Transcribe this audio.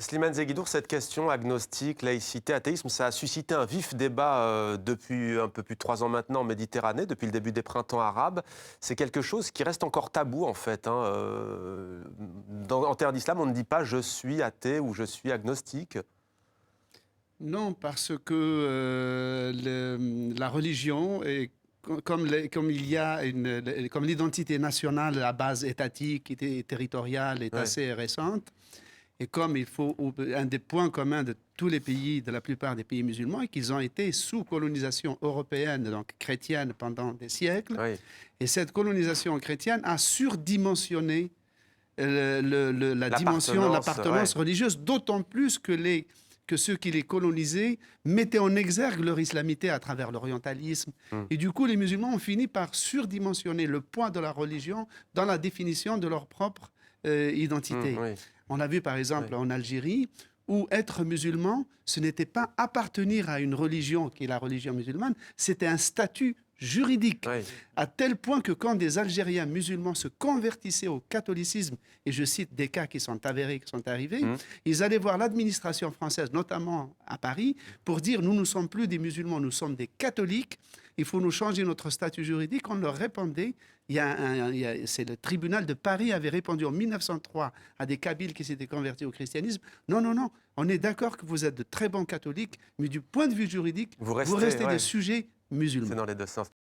Slimane Zeguidour, cette question agnostique, laïcité, athéisme, ça a suscité un vif débat depuis un peu plus de 3 ans maintenant en Méditerranée, depuis le début des printemps arabes. C'est quelque chose qui reste encore tabou en fait. En terre d'islam, on ne dit pas je suis athée ou je suis agnostique. Non, parce que la religion est comme il y a comme l'identité nationale à base étatique et territoriale est Ouais. assez récente, et comme un des points communs de tous les pays, de la plupart des pays musulmans, est qu'ils ont été sous colonisation européenne, donc chrétienne, pendant des siècles, Oui. et cette colonisation chrétienne a surdimensionné la dimension, l'appartenance Ouais. religieuse, d'autant plus que ceux qui les colonisaient mettaient en exergue leur islamité à travers l'orientalisme. Mm. Et du coup, les musulmans ont fini par surdimensionner le poids de la religion dans la définition de leur propre identité. Oui. On a vu par exemple Oui. en Algérie, où être musulman, ce n'était pas appartenir à une religion qui est la religion musulmane, c'était un statut juridique, Oui. à tel point que quand des Algériens musulmans se convertissaient au catholicisme, et je cite des cas qui sont avérés, qui sont arrivés, ils allaient voir l'administration française, notamment à Paris, pour dire nous ne sommes plus des musulmans, nous sommes des catholiques, il faut nous changer notre statut juridique. On leur répondait, c'est le tribunal de Paris avait répondu en 1903 à des Kabyles qui s'étaient convertis au christianisme, non, non, non, on est d'accord que vous êtes de très bons catholiques, mais du point de vue juridique, Vous vous restez ouais. des sujets musulmans. C'est dans les deux sens.